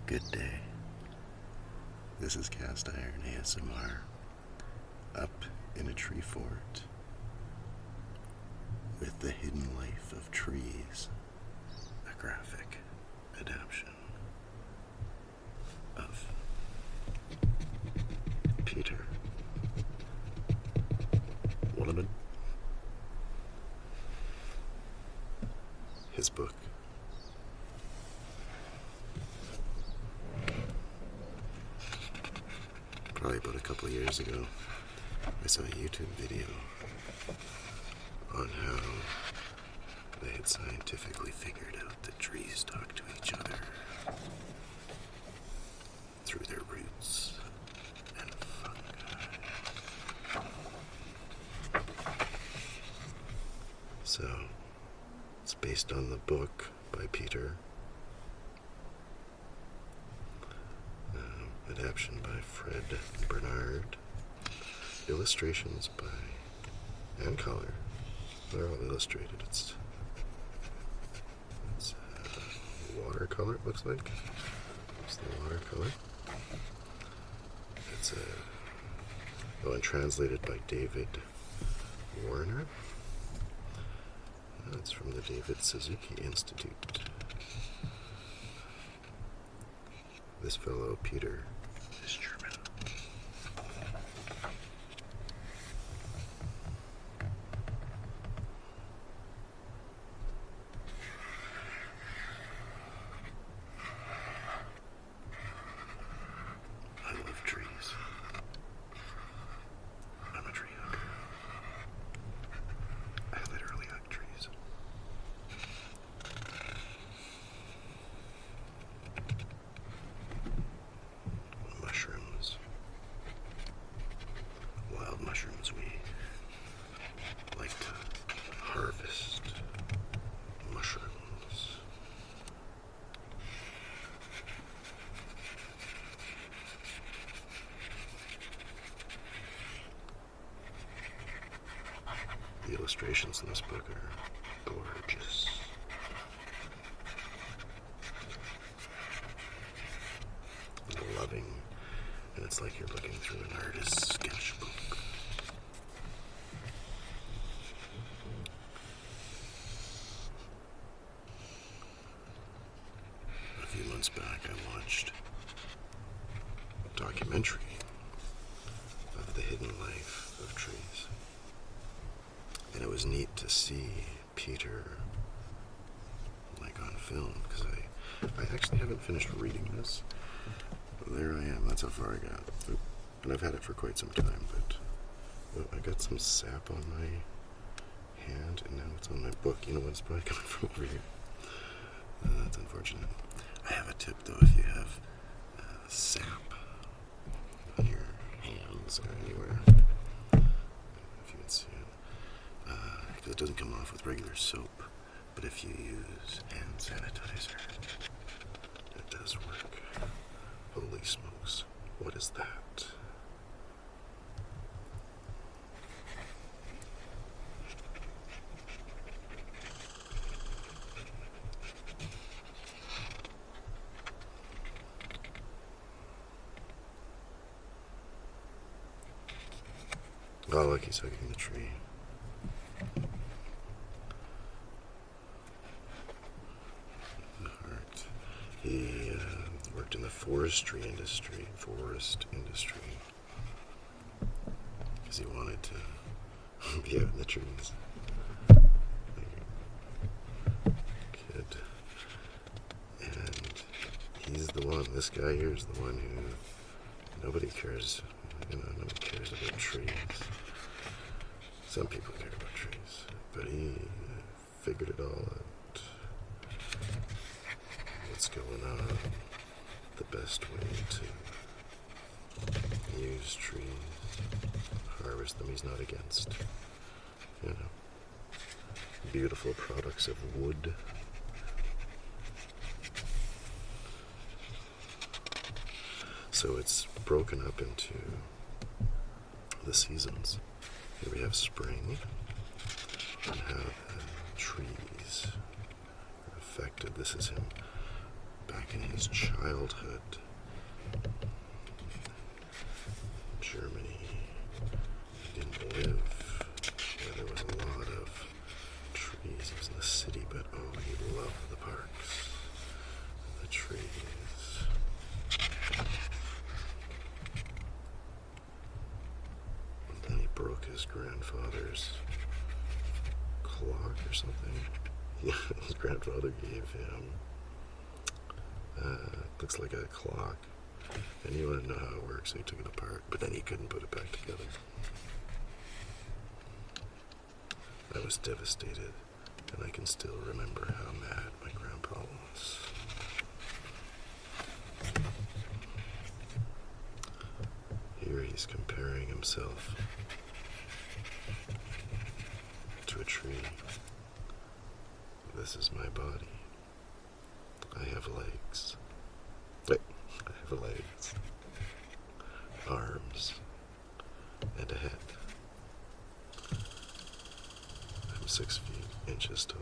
Good day. This is Cast Iron ASMR, up in a tree fort with The Hidden Life of Trees, a graphic adaptation of Peter Wollman. His book. Probably about a couple of years ago, I saw a YouTube video on how they had scientifically figured out that trees talk to each other through their roots and fungi. So, it's based on the book by Peter. Adaptation by Fred Bernard, illustrations by and color. They're all illustrated. It's watercolor. It looks like it's the watercolor. It's and translated by David Warner. It's from the David Suzuki Institute. This fellow Peter is German. I love trees. I'm a tree hugger. I literally hug trees. Wild mushrooms, we like to harvest mushrooms. The illustrations in this book are gorgeous. Loving. And it's like you're looking through an artist's sketchbook. A few months back, I watched a documentary of the hidden life of trees. And it was neat to see Peter, like, on film, because I actually haven't finished reading this. There I am, that's how far I got. And I've had it for quite some time, but I got some sap on my hand, and now it's on my book. You know what, it's probably coming from over here. That's unfortunate. I have a tip, though, if you have sap on your hands or anywhere, if you can see it, because it doesn't come off with regular soap, but if you use hand sanitizer, it does work. Holy smokes, what is that? Oh, look, he's hugging the tree. The heart. He worked in the forest industry, because he wanted to be out in the trees. Kid. And he's the one, this guy here is the one who, nobody cares, nobody cares about trees. Some people care about trees, but he figured it all out. What's going on? The best way to use trees, harvest them. He's not against, beautiful products of wood. So it's broken up into the seasons. Here we have spring, and how the trees are affected. This is him back in his childhood. Germany. He didn't live where there was a lot of trees. He was in the city, but oh, he loved the parks, the trees. And then he broke his grandfather's clock or something. Yeah, his grandfather gave him, looks like a clock. And he wanted to know how it works, so he took it apart, but then he couldn't put it back together. I was devastated, and I can still remember how mad my grandpa was. Here he's comparing himself to a tree. This is my body. I have legs. Wait, I have legs, arms, and a head. I'm 6 feet, inches tall.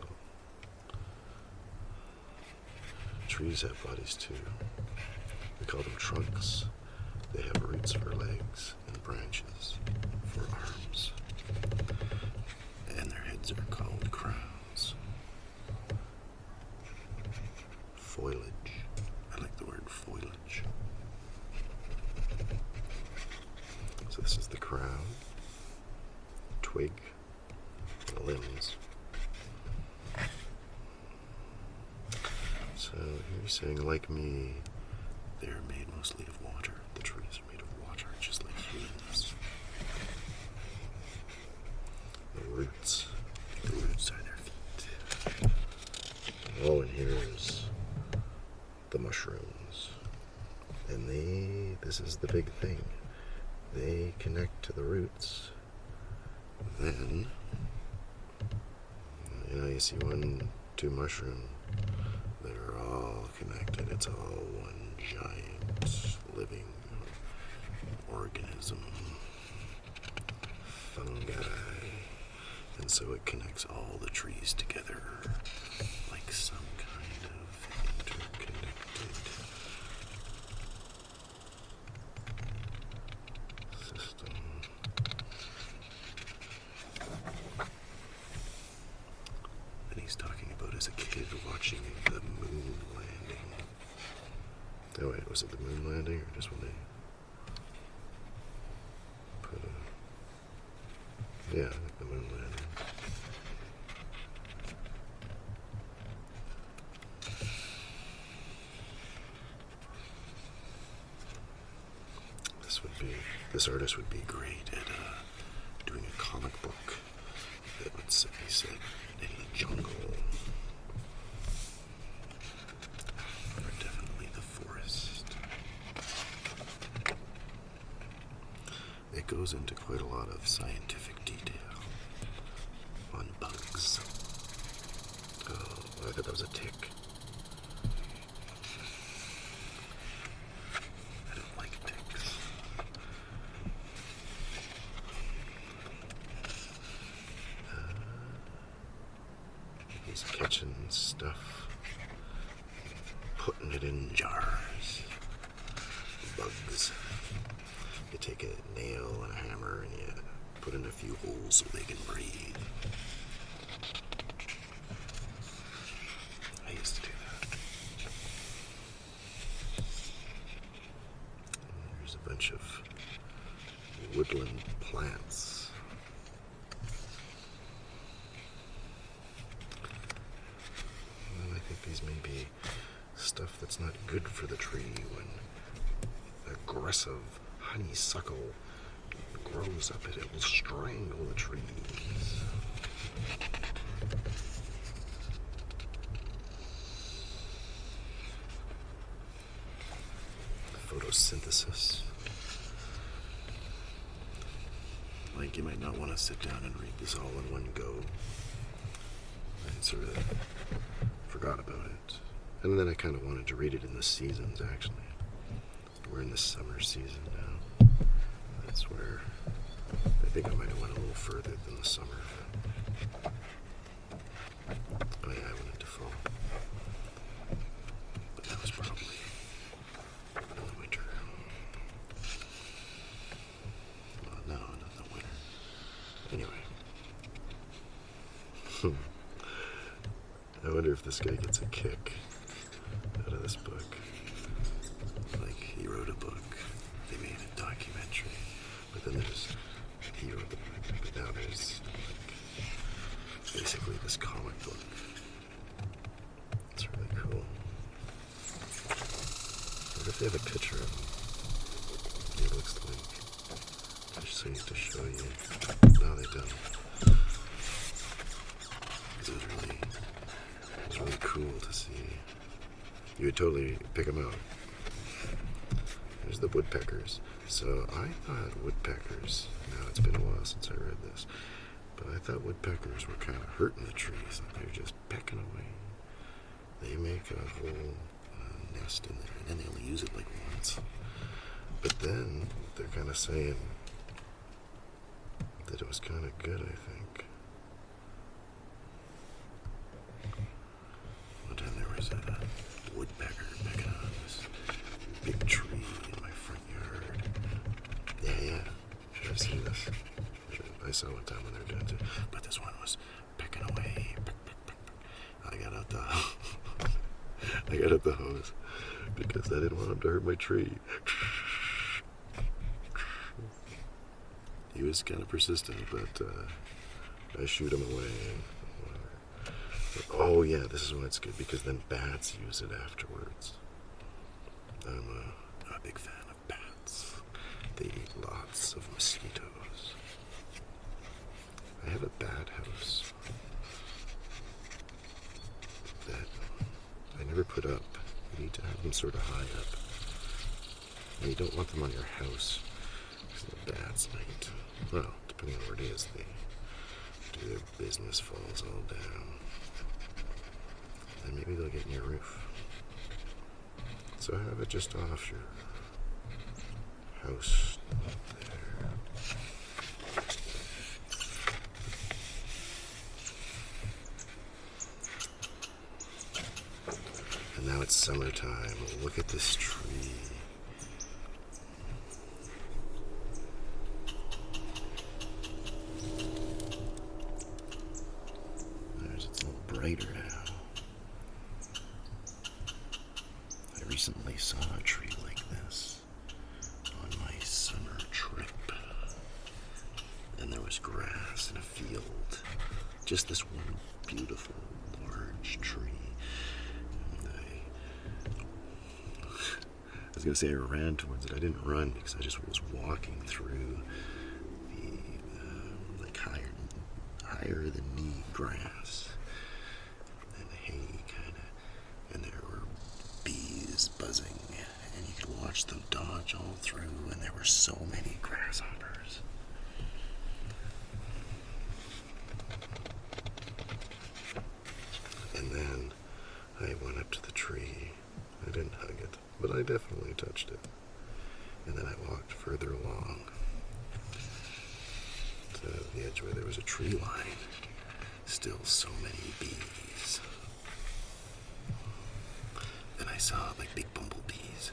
Trees have bodies too. We call them trunks. They have roots for legs and branches for arms. And their heads are called crowns. Foliage. I like the word foliage. So this is the crown, twig, the limbs. So here he's saying, like me, they're made mostly of water. The trees are made of water, just like humans. The roots are their feet. Oh, and here's the mushrooms. And this is the big thing. They connect to the roots. Then, you see 1, 2 mushrooms. They're all connected. It's all one giant living organism. Fungi. And so it connects all the trees together like some kind of interconnected system. And he's talking about as a kid watching the moon landing. Oh wait, was it the moon landing or just when they put a... Yeah, I think the moon landing. This artist would be great at doing a comic book that would be set in the jungle. Or definitely the forest. It goes into quite a lot of scientific detail on bugs. Oh, I thought that was a tick. Catching stuff, putting it in jars. Bugs. You take a nail and a hammer and you put in a few holes so they can breathe. I used to do that. And there's a bunch of woodland plants. These may be stuff that's not good for the tree when aggressive honeysuckle grows up it will strangle the trees. Photosynthesis. Like, you might not want to sit down and read this all in one go. I sort of forgot about it. And then I kind of wanted to read it in the seasons, actually. We're in the summer season now. That's where I think I might have went a little further than the summer. Oh yeah, I went into fall. But that was part wonder if this guy gets a kick out of this book. Like, he wrote a book, they made a documentary, but then he wrote the book, but now there's like, basically this comic book. It's really cool. I wonder if they have a picture of him. He looks like, just so to show you. No, they don't. It was really cool to see. You would totally pick them out. There's the woodpeckers. So I thought woodpeckers, now it's been a while since I read this, but I thought woodpeckers were kind of hurting the trees, like they're just pecking away. They make a whole nest in there, and then they only use it like once. But then they're kind of saying that it was kind of good, I think. One time there was a woodpecker pecking on this big tree in my front yard. Yeah. Should have seen this. I saw one time when they were doing it. But this one was pecking away. I got out the hose because I didn't want him to hurt my tree. He was kind of persistent, but I shoot him away. Oh yeah, this is when it's good because then bats use it afterwards. I'm a big fan of bats. They eat lots of mosquitoes. I have a bat house that I never put up. You need to have them sort of high up. And you don't want them on your house because the bats might, well, depending on where it is, they do their business, falls all down. And maybe they'll get in your roof. So have it just off your house there. And now it's summertime. Look at this tree. It's a little brighter now. I recently saw a tree like this on my summer trip. And there was grass in a field. Just this one beautiful large tree. And I was going to say I ran towards it. I didn't run because I just was walking through the like higher than knee grass. And hay kind of, and there were bees buzzing, and you could watch them dodge all through, and there were so many grasshoppers. And then I went up to the tree. I didn't hug it, but I definitely touched it. And then I walked further along to the edge where there was a tree line. Still so many bees. Then I saw like big bumblebees.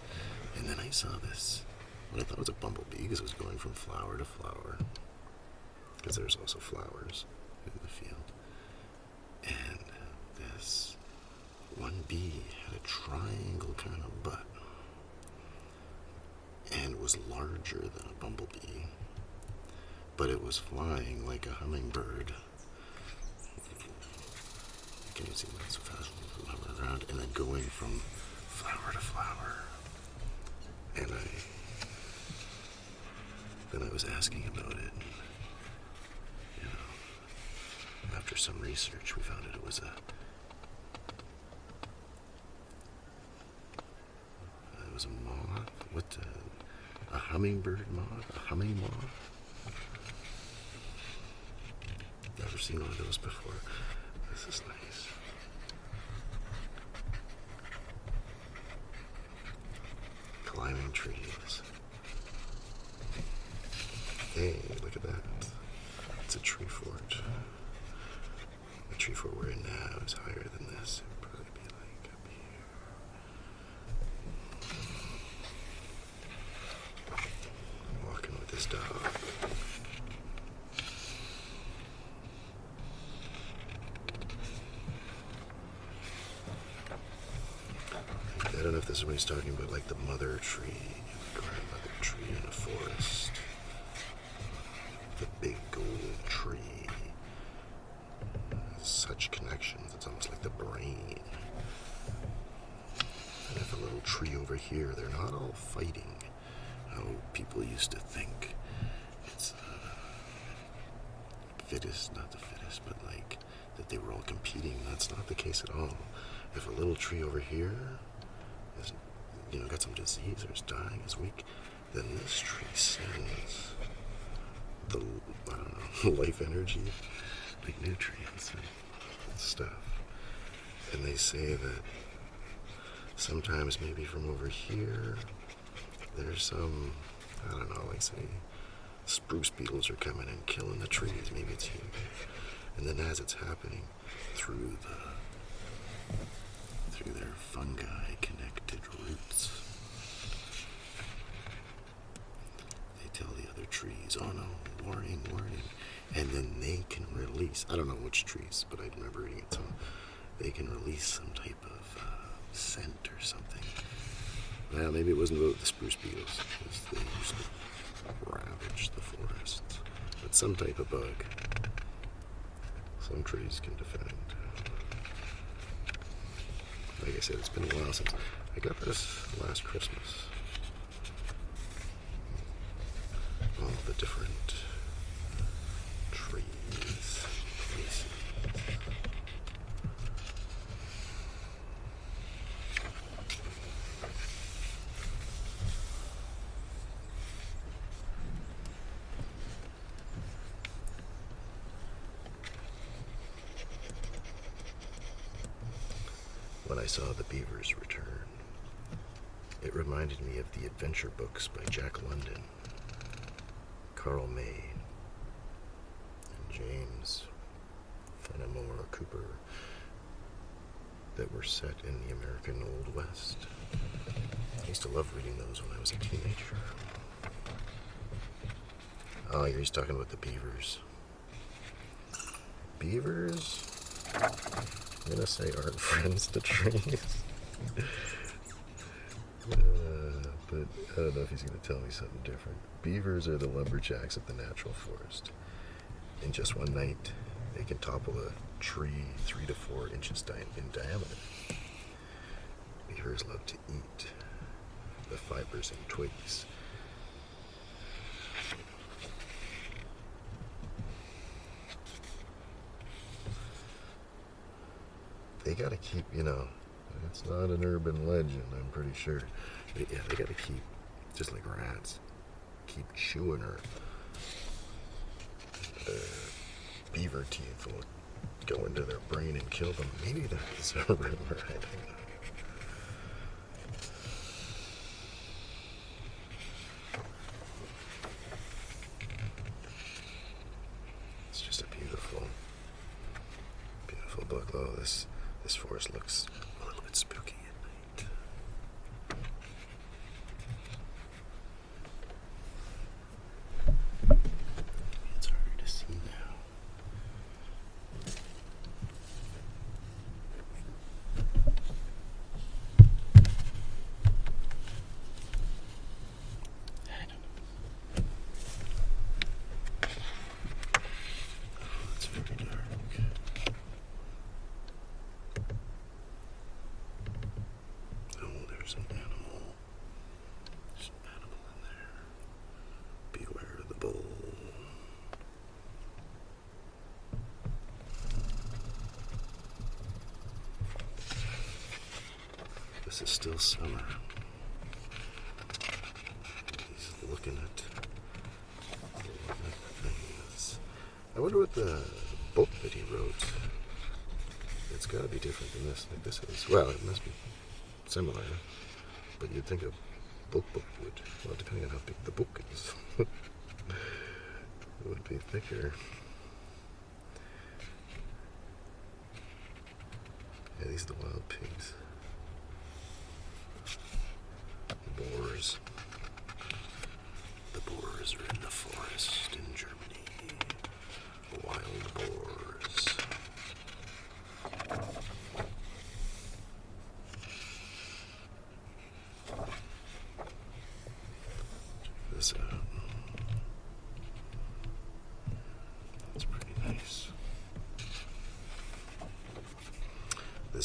And then I saw this, what I thought was a bumblebee because it was going from flower to flower. Because there's also flowers in the field. And this one bee had a triangle kind of butt. And was larger than a bumblebee. But it was flying like a hummingbird. Can you see that so fast? Hovering around and then going from flower to flower. And then I was asking about it. You know, after some research, we found it was a moth. What? A hummingbird moth? A humming moth? Never seen one of those before. This is nice. Climbing trees. Hey, look at that. It's a tree fort. The tree fort we're in now is higher than this. It would probably be like up here. Walking with this dog. don't know if this is what he's talking about, like the mother tree, the grandmother tree in a forest. The big old tree. Such connections, it's almost like the brain. And if a little tree over here, they're not all fighting how people used to think. It's fittest, not the fittest, but like that they were all competing. That's not the case at all. If a little tree over here is, got some disease or is dying, is weak, then this tree sends the, life energy, like nutrients and stuff. And they say that sometimes maybe from over here, there's some, like say, spruce beetles are coming and killing the trees. Maybe it's huge. And then as it's happening through their fungi connected roots, they tell the other trees, oh no, warning, warning. And then they can release, I don't know which trees, but I remember reading it, they can release some type of scent or something. Well, maybe it wasn't about the spruce beetles, because they used to ravage the forests. But some type of bug. Some trees can defend. Like I said, it's been a while since I got this last Christmas. All the different trees, places. When I saw the beavers return, it reminded me of the adventure books by Jack London, Carl May, and James Fenimore Cooper that were set in the American Old West. I used to love reading those when I was a teenager. Oh, you're just talking about the beavers. Beavers? I'm gonna say aren't friends to trees. But I don't know if he's gonna tell me something different. Beavers are the lumberjacks of the natural forest. In just one night, they can topple a tree 3 to 4 inches in diameter. Beavers love to eat the fibers and twigs. They gotta keep, it's not an urban legend, I'm pretty sure. But yeah, they gotta keep, just like rats, keep chewing her. Beaver teeth will go into their brain and kill them. Maybe that's a rumor, I don't know. It's just a beautiful, beautiful book. Oh, this forest looks a little bit spooky at night. It's harder to see now. I don't know. Oh, it's very dark. There's an animal. There's an animal in there. Beware of the bull. This is still summer. He's looking at things. I wonder what the book that he wrote. It's got to be different than this. Like this is. Well, it must be similar, but you'd think a book would, well, depending on how big the book is, it would be thicker. Yeah, these are the wild pigs. Boars. The boars are in the forest in Germany. Wild boars.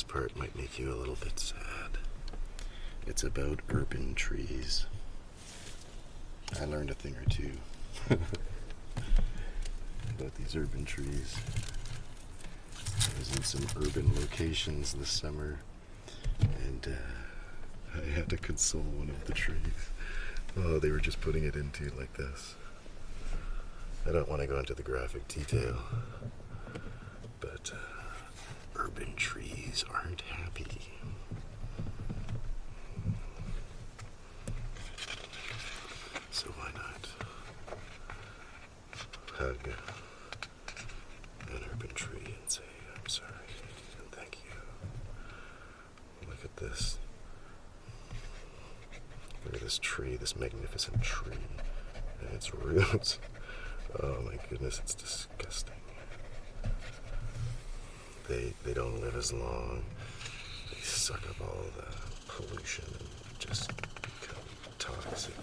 part might make you a little bit sad. It's about urban trees. I learned a thing or two about these urban trees. I was in some urban locations this summer, and I had to console one of the trees. Oh, they were just putting it into like this. I don't want to go into the graphic detail, but urban trees aren't happy. So why not hug an urban tree and say, I'm sorry and thank you. Look at this. Look at this tree, this magnificent tree, and its roots. Oh my goodness, it's disgusting. They don't live as long. They suck up all the pollution and just become toxic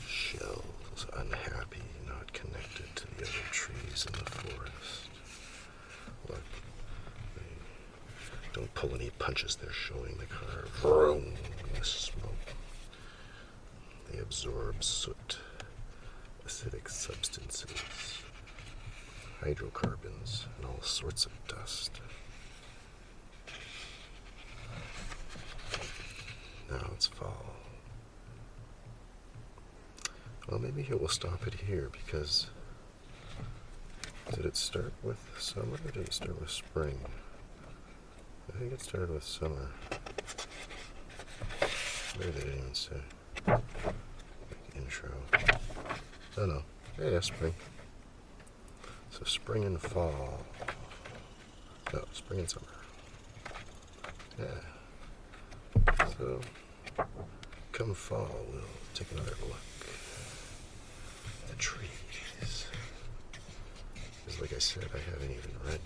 shells, unhappy, not connected to the other trees in the forest. Look, they don't pull any punches, they're showing the car. Vroom, the smoke. They absorb soot, acidic substances, hydrocarbons, and all sorts of dust. Now it's fall. Well, maybe we'll stop it here because did it start with summer or did it start with spring? I think it started with summer. Maybe they didn't even say. Intro. Oh no. Yeah, spring. So spring and fall. No, spring and summer. Yeah. So come fall, we'll take another look at the trees. Because like I said, I haven't even read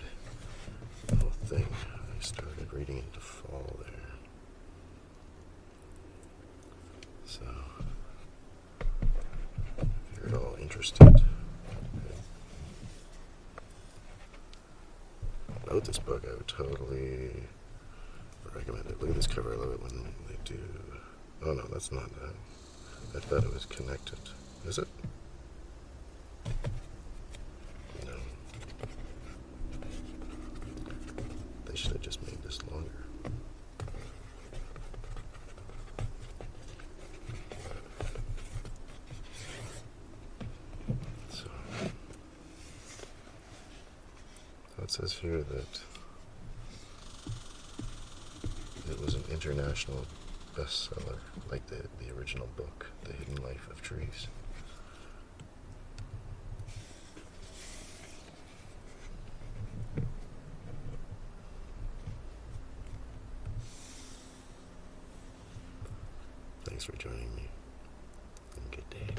the whole thing. I started reading into fall there. So if you're at all interested about this book, I would totally recommend it. Look at this cover. I love it when they do. Oh no, that's not that. I thought it was connected. Is it? No. They should have just made this longer. So it says here that it was an international bestseller, like the original book, The Hidden Life of Trees. Thanks for joining me, and good day.